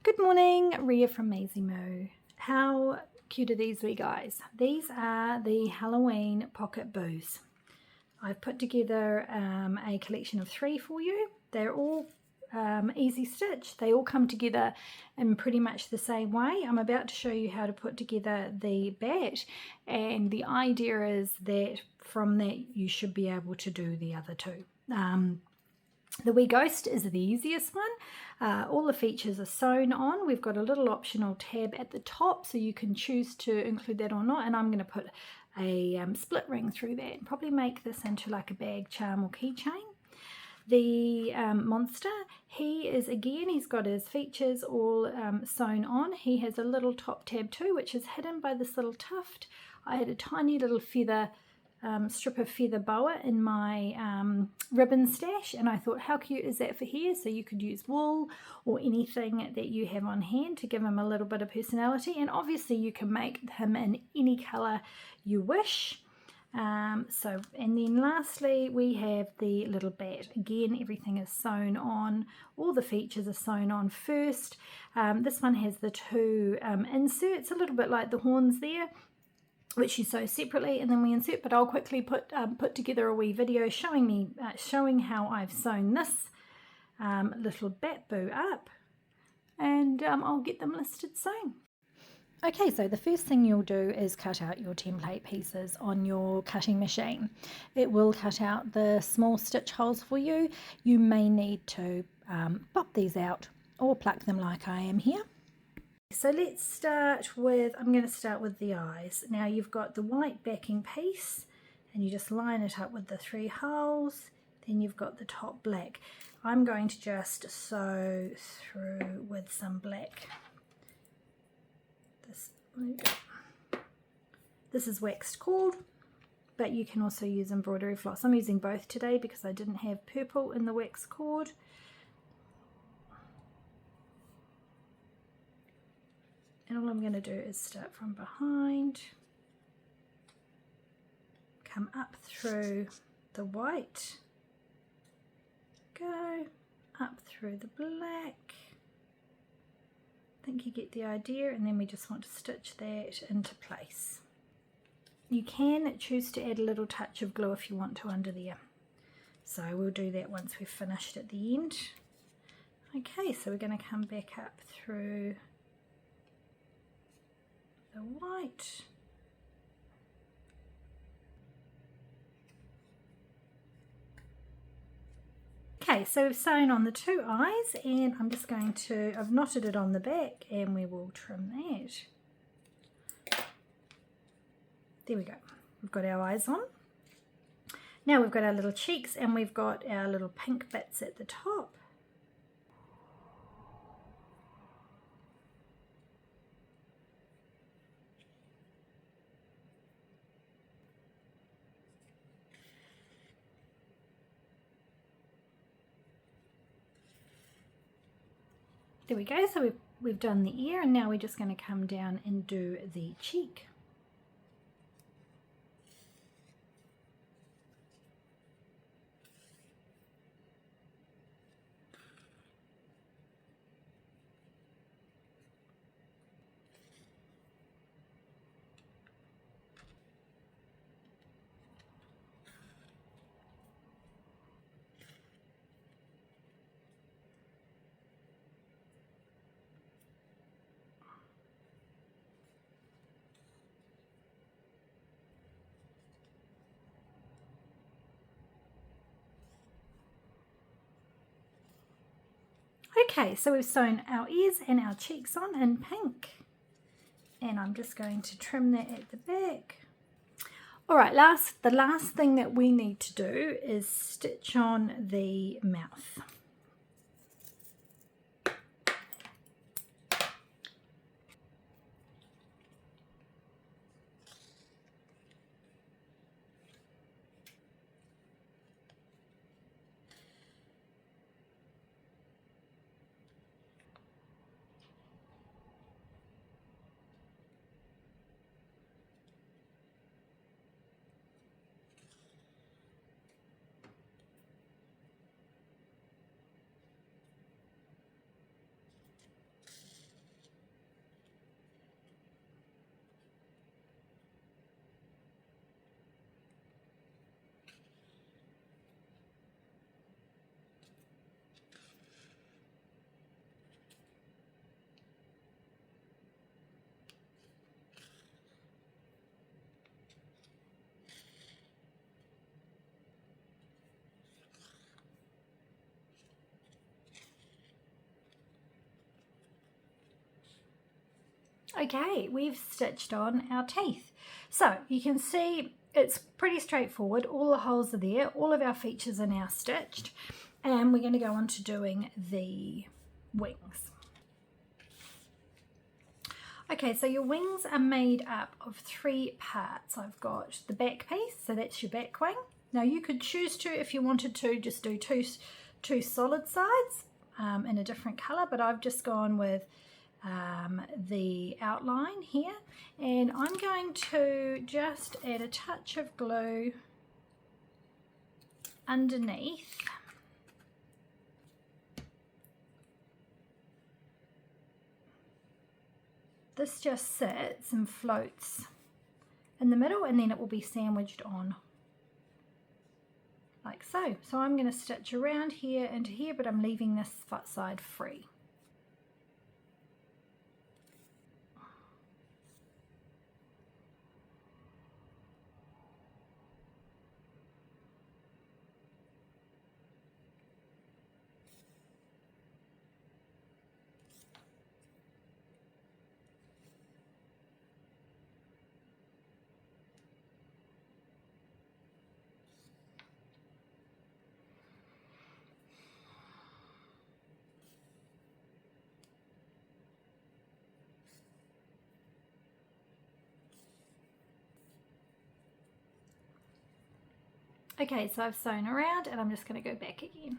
Good morning, Ria from Maisie Moo. How cute are these wee guys? These are the Halloween Pocket Boos. I've put together a collection of 3 for you. They're all EasyStitch. They all come together in pretty much the same way. I'm about to show you how to put together the bat, and the idea is that from that you should be able to do the other two. The wee ghost is the easiest one. All the features are sewn on. We've got a little optional tab at the top, so you can choose to include that or not, and I'm going to put a split ring through that and probably make this into like a bag, charm or keychain. The monster, he's got his features all sewn on. He has a little top tab too, which is hidden by this little tuft. I had a tiny little feather strip of feather boa in my ribbon stash, and I thought, how cute is that for here? So you could use wool or anything that you have on hand to give him a little bit of personality, and obviously you can make him in any colour you wish. And then lastly we have the little bat. Again, everything is sewn on, all the features are sewn on first. This one has the 2 inserts, a little bit like the horns there, which you sew separately and then we insert, but I'll quickly put together a wee video showing how I've sewn this little bat boo up, and I'll get them listed soon. Okay, so the first thing you'll do is cut out your template pieces on your cutting machine. It will cut out the small stitch holes for you. You may need to pop these out or pluck them like I am here. So let's start with, I'm going to start with the eyes. Now you've got the white backing piece and you just line it up with the 3 holes. Then you've got the top black. I'm going to just sew through with some black. This is waxed cord, but you can also use embroidery floss. I'm using both today because I didn't have purple in the wax cord. And all I'm going to do is start from behind, come up through the white, go up through the black. I think you get the idea, and then we just want to stitch that into place. You can choose to add a little touch of glue if you want to under there. So we'll do that once we've finished at the end. Okay, so we're going to come back up through the white, okay, so we've sewn on the 2 eyes, and I'm just going to, I've knotted it on the back, and we will trim that. There we go, we've got our eyes on. Now we've got our little cheeks and we've got our little pink bits at the top. There we go, so we've done the ear, and now we're just going to come down and do the cheek. Okay, so we've sewn our ears and our cheeks on in pink, and I'm just going to trim that at the back. Alright, the last thing that we need to do is stitch on the mouth. Okay, we've stitched on our teeth. So you can see it's pretty straightforward. All the holes are there. All of our features are now stitched. And we're going to go on to doing the wings. Okay, so your wings are made up of 3 parts. I've got the back piece, so that's your back wing. Now you could choose to, if you wanted to, just do two solid sides in a different colour, but I've just gone with the outline here, and I'm going to just add a touch of glue underneath. This just sits and floats in the middle, and then it will be sandwiched on like so. So I'm going to stitch around here into here, but I'm leaving this side free. Okay, so I've sewn around and I'm just going to go back again.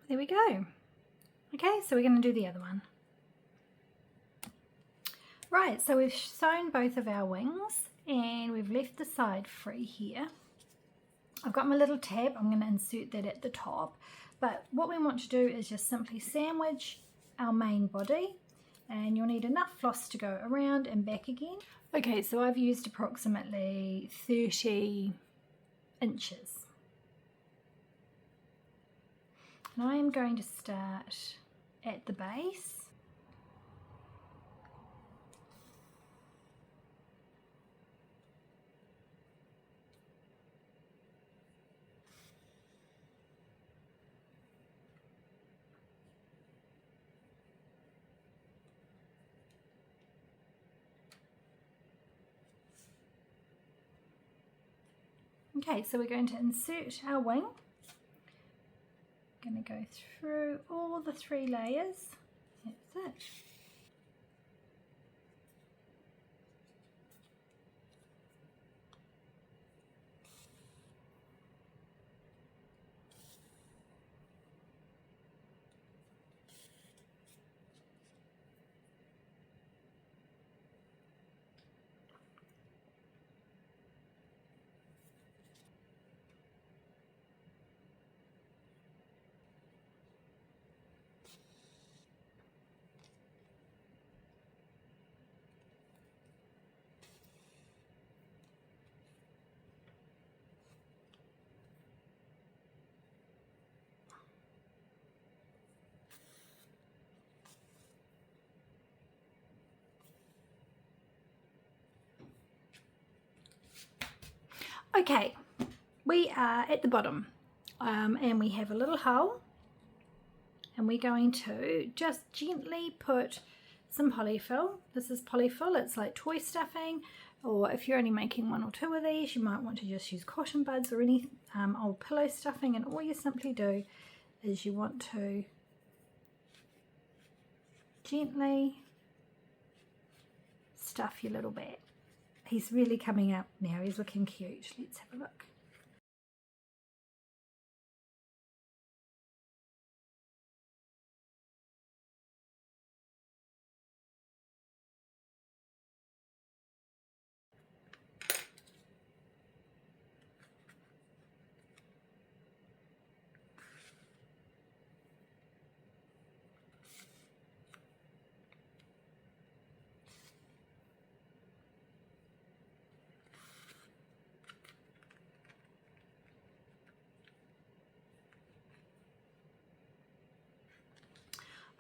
There we go. Okay, so we're going to do the other one. Right, so we've sewn both of our wings and we've left the side free here. I've got my little tab, I'm going to insert that at the top. But what we want to do is just simply sandwich our main body, and you'll need enough floss to go around and back again. Okay, so I've used approximately 30 inches. And I am going to start at the base. Okay, so we're going to insert our wing. I'm going to go through all the 3 layers. That's it. Okay, we are at the bottom and we have a little hole, and we're going to just gently put some polyfill. This is polyfill, it's like toy stuffing, or if you're only making 1 or 2 of these, you might want to just use cotton buds or any old pillow stuffing, and all you simply do is you want to gently stuff your little bat. He's really coming up now, he's looking cute. Let's have a look.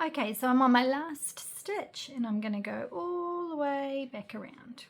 Okay, so I'm on my last stitch and I'm going to go all the way back around.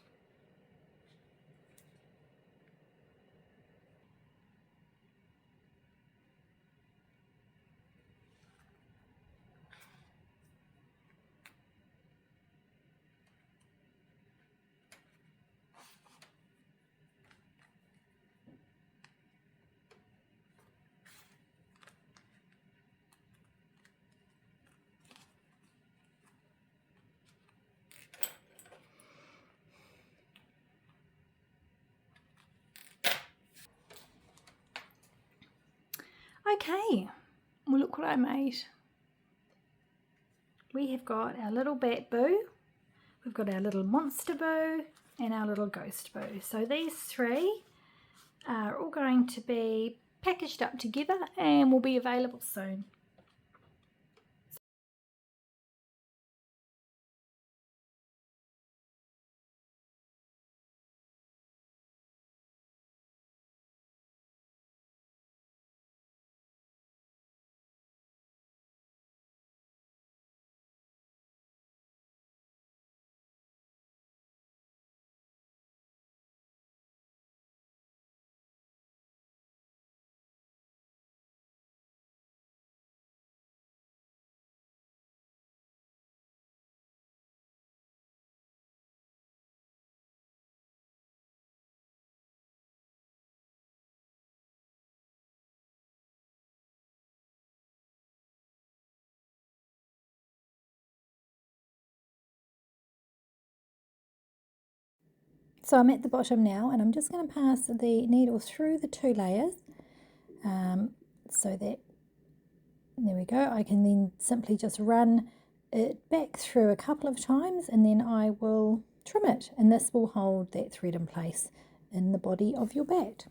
Okay, well look what I made. We have got our little bat boo, we've got our little monster boo, and our little ghost boo. So these three are all going to be packaged up together and will be available soon. So I'm at the bottom now, and I'm just going to pass the needle through the two layers so that, there we go, I can then simply just run it back through a couple of times and then I will trim it, and this will hold that thread in place in the body of your bat.